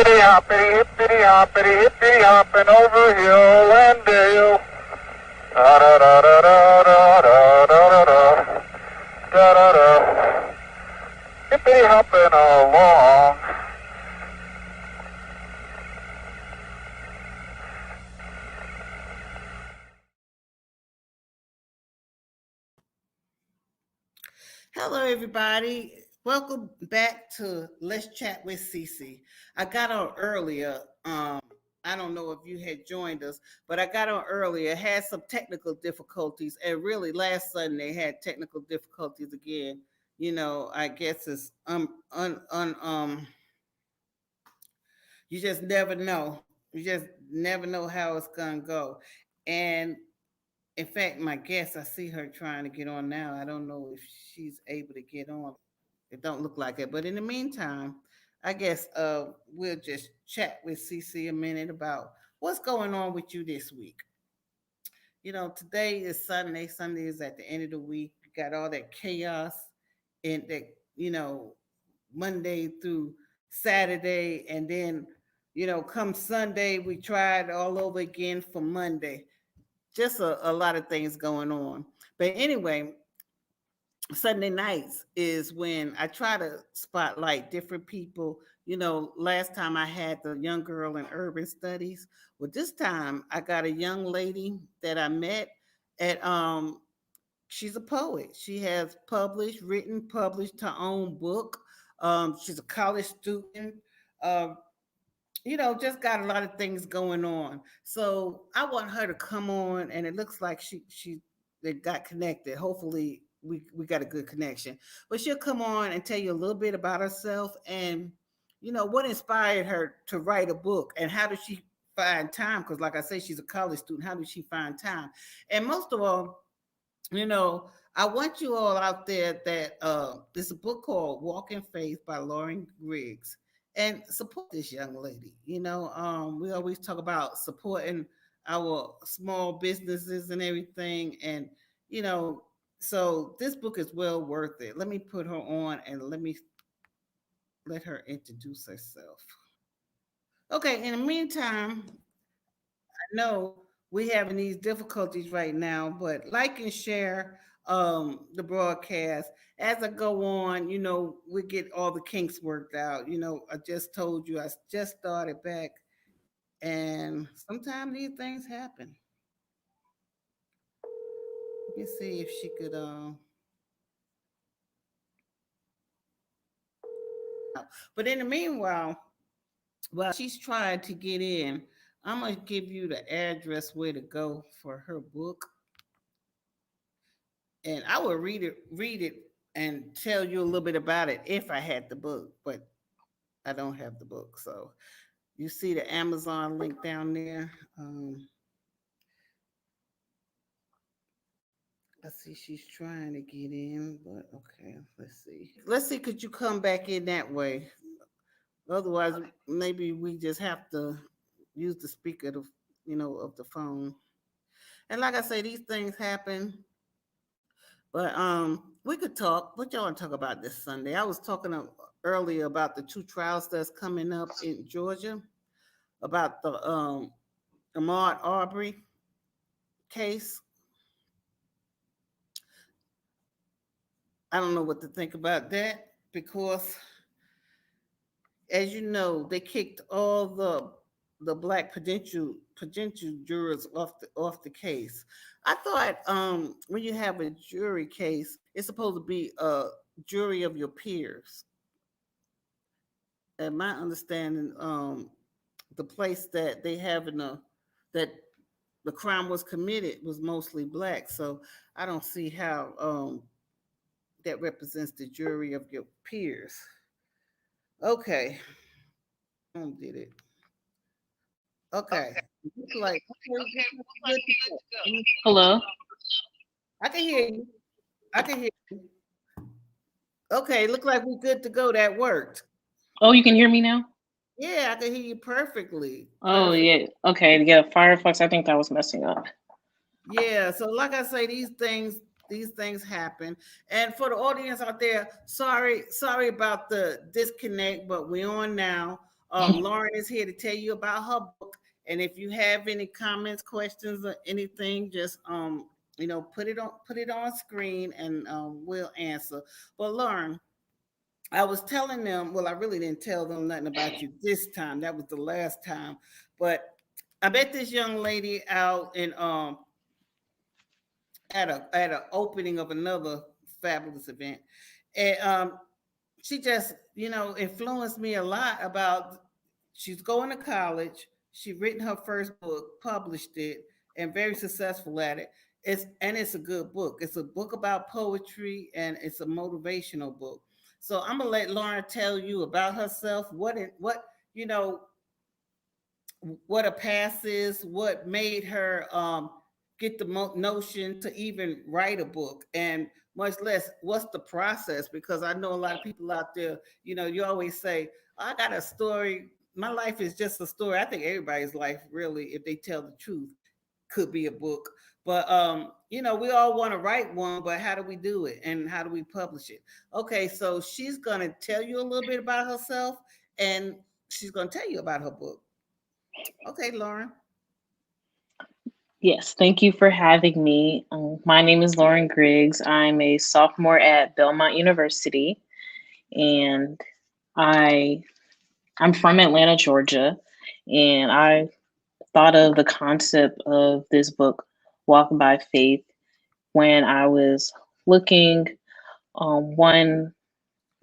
hippity hopping over hill and dale. Da da da da da da da da da da da da. Hippity hopping along. Hello, everybody. Welcome back to Let's Chat with Cece. I got on earlier. I don't know if you had joined us, but I got on earlier. Had some technical difficulties, and really last Sunday had technical difficulties again. I guess it's you just never know. You just never know how it's gonna go. And in fact, my guest, I see her trying to get on now. I don't know if she's able to get on. It don't look like it. But in the meantime, I guess we'll just chat with CC a minute about what's going on with you this week. Today is Sunday. Sunday is at the end of the week. You got all that chaos and that, Monday through Saturday. And then, come Sunday, we try it all over again for Monday. Just a lot of things going on. But anyway, Sunday nights is when I try to spotlight different people. Last time I had the young girl in urban studies. Well, this time I got a young lady that I met at she's a poet. She has published her own book. She's a college student. Um, just got a lot of things going on. So I want her to come on, and it looks like she they got connected. Hopefully, we got a good connection. But she'll come on and tell you a little bit about herself and what inspired her to write a book and how did she find time? Because like I say, she's a college student. How did she find time? And most of all, I want you all out there that there's a book called Walk in Faith by LAURYN GRIGGS and support this young lady. We always talk about supporting our small businesses and everything. And, you know, so this book is well worth it. Let me put her on and let her introduce herself. Okay, in the meantime, I know we having these difficulties right now, but like and share the broadcast as I go on. We get all the kinks worked out. I just told you I just started back, and sometimes these things happen. Let me see if she could. But in the meanwhile, while she's trying to get in, I'm gonna give you the address where to go for her book, and I will read it, and tell you a little bit about it if I had the book, but I don't have the book. So you see the Amazon link down there. I see she's trying to get in, but okay, let's see. Let's see, could you come back in that way? Otherwise, maybe we just have to use the speaker of the phone. And like I say, these things happen. But we could talk. What y'all want to talk about this Sunday? I was talking earlier about the two trials that's coming up in Georgia about the Ahmaud Arbery case. I don't know what to think about that because, as you know, they kicked all the black potential jurors off the case. I thought when you have a jury case, it's supposed to be a jury of your peers. And my understanding, the place that they have that the crime was committed was mostly black. So I don't see how that represents the jury of your peers. Okay, did it. Okay, looks like good to go. Hello. I can hear you. I can hear you. Okay, look like we're good to go. That worked. Oh, you can hear me now? Yeah, I can hear you perfectly. Oh, Perfect. yeah. Okay. Yeah. Firefox, I think that was messing up. Yeah, so like I say, these things happen. And for the audience out there, sorry about the disconnect, but we're on now. Lauren is here to tell you about her book. And if you have any comments, questions, or anything, just put it on screen, and we'll answer. But Lauren, I was telling them, well, I really didn't tell them nothing about you this time. That was the last time. But I met this young lady out in at a opening of another fabulous event, and she just influenced me a lot about. She's going to college. She written her first book, published it, and very successful at it. It's a good book. It's a book about poetry, and it's a motivational book. So I'm gonna let Lauren tell you about herself. What you know what a pass is, what made her get the notion to even write a book, and much less what's the process. Because I know a lot of people out there, you always say, "Oh, I got a story. My life is just a story." I think everybody's life, really, if they tell the truth, could be a book. But we all want to write one, but how do we do it and how do we publish it? Okay, so she's going to tell you a little bit about herself, and she's going to tell you about her book. Okay, Lauren. Yes, thank you for having me. My name is Lauren Griggs. I'm a sophomore at Belmont University, and I I'm from Atlanta, Georgia, and I thought of the concept of this book, Walk by Faith, when I was looking one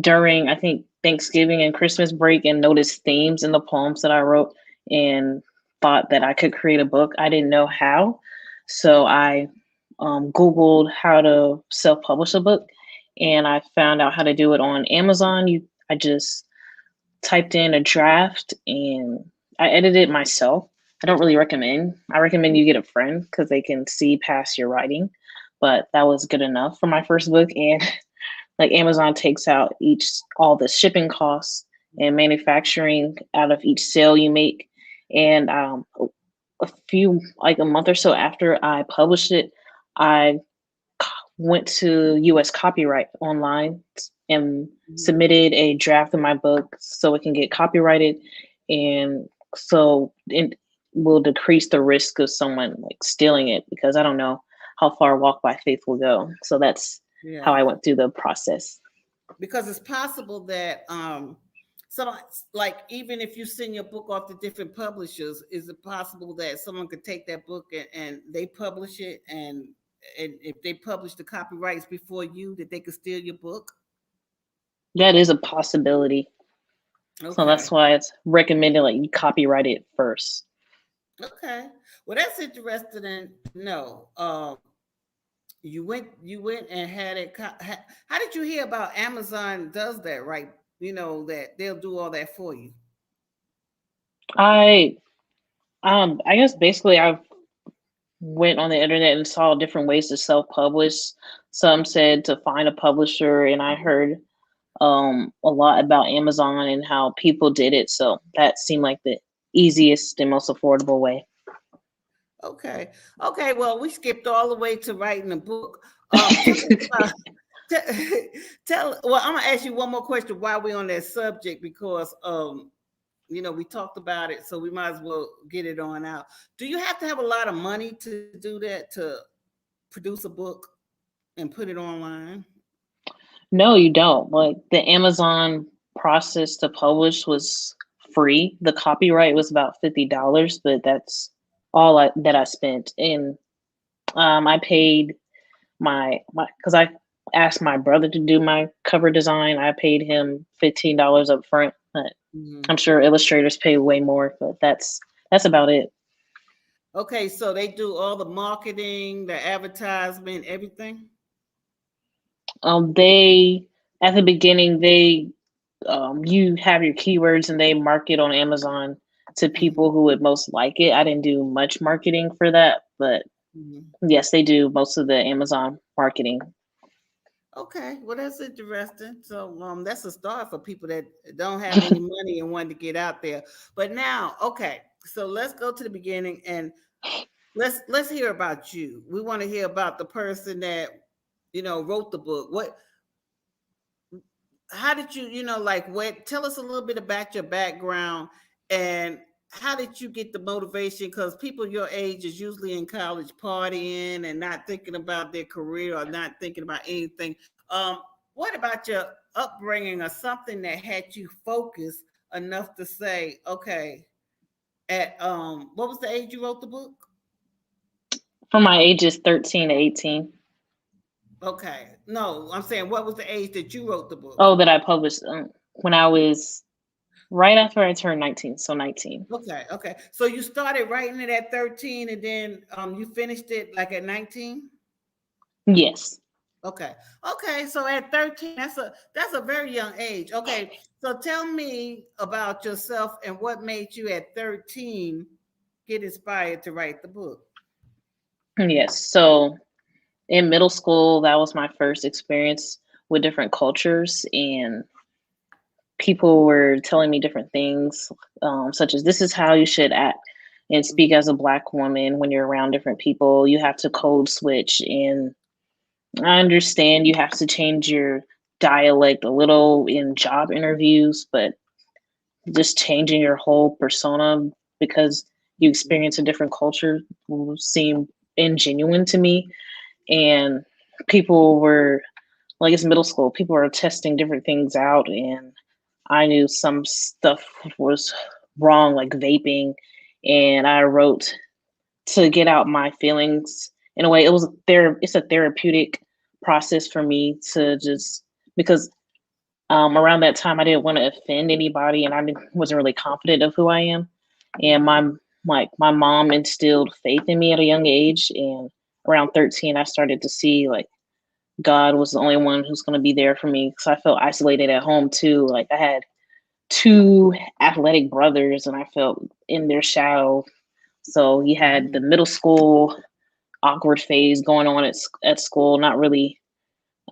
during, I think, Thanksgiving and Christmas break, and noticed themes in the poems that I wrote, and thought that I could create a book. I didn't know how. So I Googled how to self publish a book, and I found out how to do it on Amazon. I just typed in a draft and I edited it myself. I don't really recommend. I recommend you get a friend because they can see past your writing. But that was good enough for my first book. And like Amazon takes out all the shipping costs and manufacturing out of each sale you make. And a month or so after I published it, I went to US Copyright online and submitted a draft of my book so it can get copyrighted, and so it will decrease the risk of someone like stealing it, because I don't know how far Walk by Faith will go. So that's how Yeah. I went through the process. Because it's possible that some, like, even if you send your book off to different publishers, is it possible that someone could take that book and they publish it, and if they publish the copyrights before you, that they could steal your book? That is a possibility. So Okay. that's why it's recommended like you copyright it first. Okay. Well, that's interesting to know. You went and had it. How did you hear about Amazon does that, right? That they'll do all that for you. I I guess basically I went on the internet and saw different ways to self-publish. Some said to find a publisher, and I heard a lot about Amazon and how people did it. So that seemed like the easiest and most affordable way. Okay. Okay. Well, we skipped all the way to writing a book. Tell us about. Tell. Well, I'm gonna ask you one more question while we're on that subject, because we talked about it, so we might as well get it on out. Do you have to have a lot of money to do that, to produce a book and put it online? No, you don't. Like the Amazon process to publish was free. The copyright was about $50, but that's that I spent. And I paid my because I asked my brother to do my cover design. I paid him $15 up front. But I'm Mhm. sure illustrators pay way more, but that's about it. Okay, so they do all the marketing, the advertisement, everything. They at the beginning they you have your keywords and they market on Amazon to Mhm. people who would most like it. I didn't do much marketing for that, but Mhm. yes, they do most of the Amazon marketing. Okay, well, that's interesting. So that's a start for people that don't have any money and want to get out there. But now, okay, so let's go to the beginning, and let's hear about you. We want to hear about the person that wrote the book. how did you, like what, tell us a little bit about your background and how did you get the motivation? Because people your age is usually in college partying and not thinking about their career or not thinking about anything. Um, what about your upbringing or something that had you focused enough to say, okay, at what was the age you wrote the book? For my ages 13 to 18. Okay. No, I'm saying what was the age that you wrote the book? Oh, that I published when I was right after I turned 19. So 19. Okay, okay. So you started writing it at 13 and then you finished it like at 19? Yes. Okay. Okay, so at 13, that's a very young age. Okay. So tell me about yourself and what made you at 13 get inspired to write the book. Yes. So in middle school, that was my first experience with different cultures, and people were telling me different things, such as this is how you should act and speak as a Black woman when you're around different people. You have to code switch, and I understand you have to change your dialect a little in job interviews, but just changing your whole persona because you experience a different culture will seem ingenuine to me. And people were like, it's middle school, people are testing different things out, and I knew some stuff was wrong, like vaping, and I wrote to get out my feelings in a way. It's a therapeutic process for me to just because around that time I didn't want to offend anybody, and wasn't really confident of who I am. And Mm-hmm. my mom instilled faith in me at a young age, and around 13 I started to see like God was the only one who's going to be there for me because I felt isolated at home too. Like I had two athletic brothers and I felt in their shadow. So you had the middle school awkward phase going on at school, not really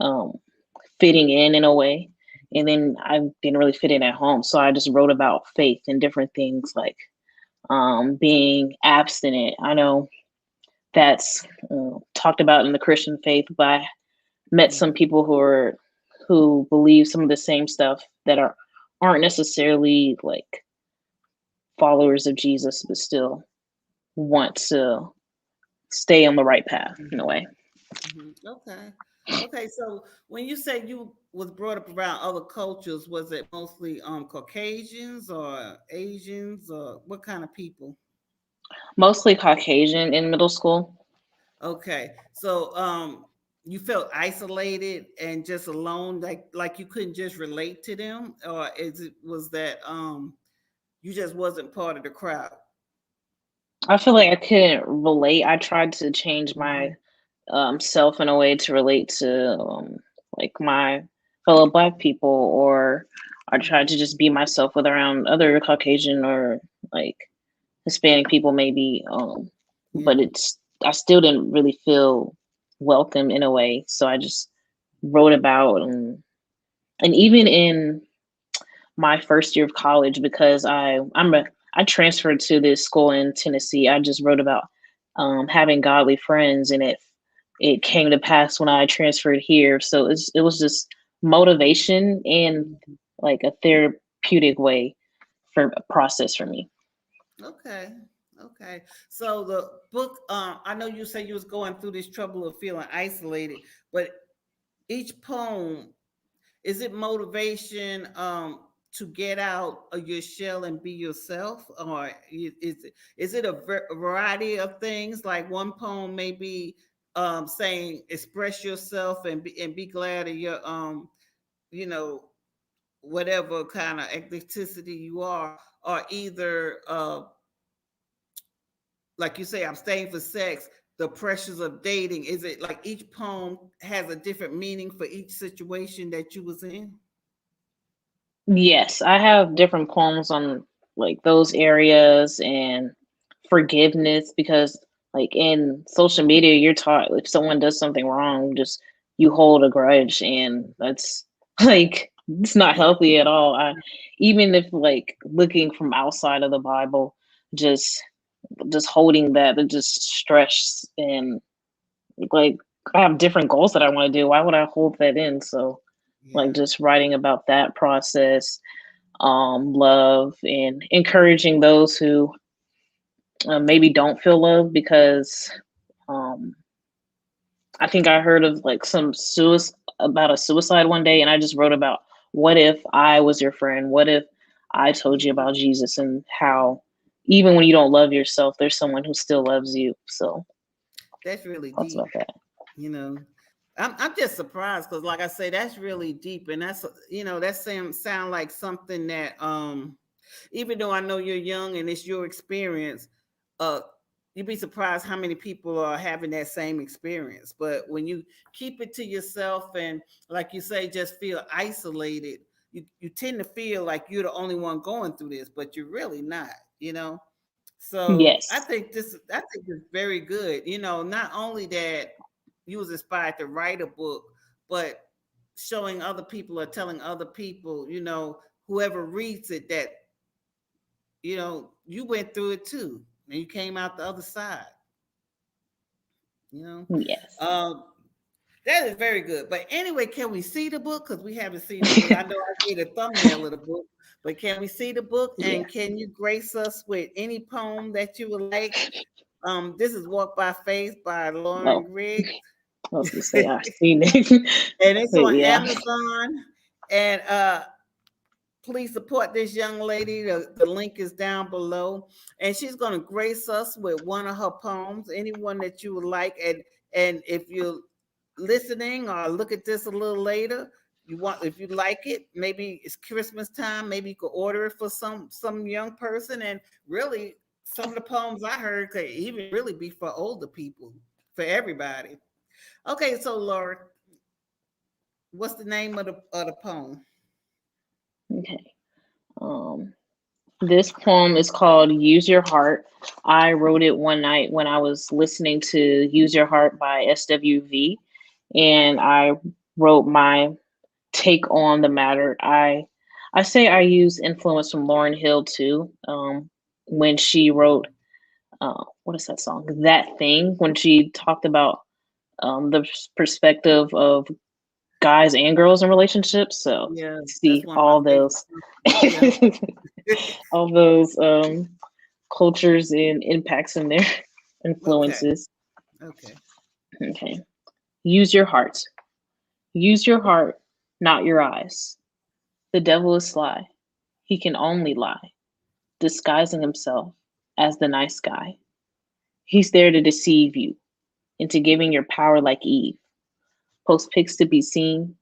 um, fitting in a way. And then I didn't really fit in at home. So I just wrote about faith and different things like being abstinent. I know that's talked about in the Christian faith, but I met some Mm-hmm. people who believe some of the same stuff that aren't necessarily like followers of Jesus, but still want to stay on the right path in a way. Okay. Okay. So when you say you was brought up around other cultures, was it mostly Caucasians or Asians or what kind of people? Mostly Caucasian in middle school. Okay. So you felt isolated and just alone, like you couldn't just relate to them, or was that you just wasn't part of the crowd? I feel like I couldn't relate. I tried to change my Hmm. self in a way to relate to like my fellow Black people, or I tried Hmm. to just be myself with around other Caucasian or like Hispanic people, maybe. But Yeah. I still didn't really feel welcome in a way, so I just wrote about and even in my first year of college because I transferred to this school in Tennessee. I just wrote about having godly friends, and it came to pass when I transferred here. So it was just motivation and like a therapeutic way for a process for me. Okay. Okay. So the book, I know you say you was going through this trouble of feeling isolated, but each poem, is it motivation to get out of your shell and be yourself, or is it a variety of things? Like one poem may be saying express yourself and be glad of your you know whatever kind of ethnicity you are, or either like you say, I'm staying for sex, the pressures of dating. Is it like each poem has a different meaning for each situation that you was in? Yes, I have different poems on like those areas and forgiveness because like in social media you're taught if someone does something wrong, just you hold a grudge, and that's like it's not Yeah. healthy at all. Even if like looking from outside of the Bible, just just holding that, it just stress and like I have different goals that I want to do. Why would I hold that in? So like Yeah. just writing about that process, love, and encouraging those who maybe don't feel love because um, I think I heard of like some suicide about a suicide one day, and I just wrote about what if I was your friend? What if I told you Mhm. about Jesus and how even when you don't love yourself, there's someone who still loves you. So That's really thoughts deep. about that. You know, I'm just surprised because, like I say, that's really deep, and that's that sound like something that even though I know you're young and it's your experience, uh, you'd be surprised how many people are having that same experience. But when you keep it to yourself and, like you say, just feel isolated, you tend to feel like you're the only one going through this, but you're really not. You know. So Yes. I think it's very good. Not only that you was inspired to write a book, but showing other people or telling other people, whoever reads it that, you went through it too. And you came out the other side, you know. Yes. Um, that is very good. But anyway, can we see the book? Because we haven't seen the book. I know I made a thumbnail of the book, but can we see the book? Yeah. And can you grace us with any poem that you would like? This is Walk by Faith by Lauren Oh, Griggs. I was gonna say And I've seen it, it's but on yeah. Amazon. And please support this young lady. The link is down below. And she's going to grace us with one of her poems, anyone that you would like. And if you're listening or look at this a little later, if you like it, maybe it's Christmas time, maybe you could order it for some young person. And really, some of the poems I heard could even really be for older people, for everybody. Okay, so Laura, what's the name of the poem? Okay. Um, this poem is called "Use Your Heart." I wrote it one night when I was listening to "Use Your Heart" by SWV, and I wrote my take on the matter. I say I use influence from Lauryn Hill too. When she wrote, what is that song? That Thing, when she talked about the perspective of guys and girls in relationships. So Yeah, that's see one of my all favorite those, songs. Yeah. all those cultures and impacts in their Okay. influences. Okay. Okay. Use your heart. Use your heart, not your eyes. The devil is sly. He can only lie, disguising himself as the nice guy. He's there to deceive you into giving your power like Eve. Post pics to be seen.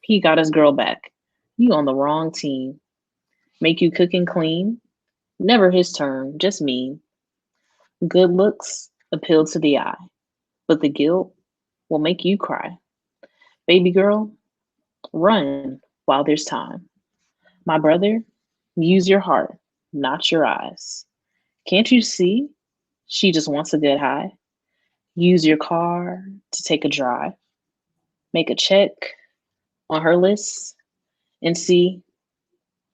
He got his girl back. You on the wrong team. Make you cook and clean. Never his turn, just mean. Good looks appeal to the eye, but the guilt will make you cry. Baby girl, run while there's time. My brother, use your heart, not your eyes. Can't you see? She just wants a good high. Use your car to take a drive. Make a check on her list and see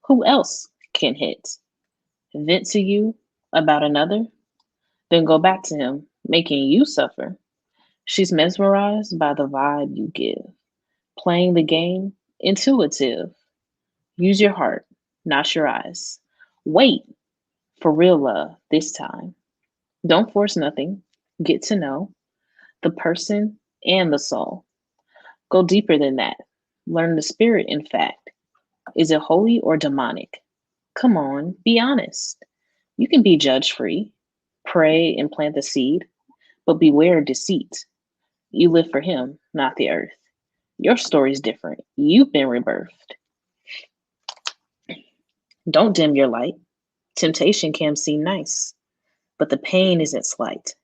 who else can hit. Vent to you about another, then go back to him, making you suffer. She's mesmerized by the vibe you give. Playing the game, intuitive. Use your heart, not your eyes. Wait for real love this time. Don't force nothing. Get to know the person and the soul. Go deeper than that. Learn the spirit, in fact. Is it holy or demonic? Come on, be honest. You can be judge free. Pray and plant the seed, but beware of deceit. You live for him, not the earth. Your story's different. You've been rebirthed. Don't dim your light. Temptation can seem nice, but the pain isn't slight.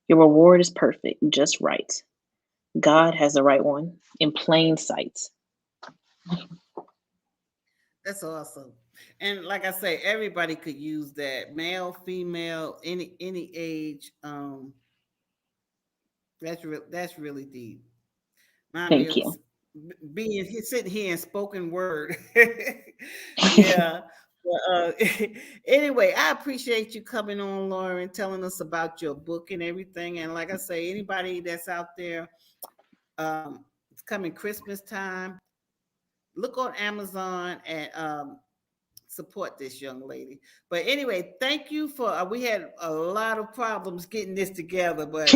Your reward is perfect, just right. God has the right one in plain sight. That's awesome. And like I say, everybody could use that. Male, female, any age. That's really deep. Remind me Thank of you. being sitting here in spoken word. Yeah. But, anyway, I appreciate you coming on, Lauren, telling us about your book and everything. And like I say, anybody that's out there, it's coming Christmas time. look on Amazon and support this young lady. But anyway, thank you for. We had a lot of problems getting this together, but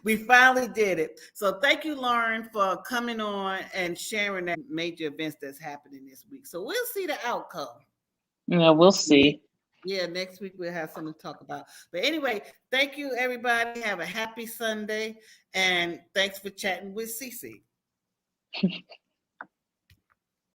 we finally did it. So thank you, Lauren, for coming on and sharing that major events that's happening this week. So we'll see the outcome. Yeah, we'll see. Yeah, next week we'll have something to talk about. But anyway, thank you, everybody. Have a happy Sunday, and thanks for chatting with Cece.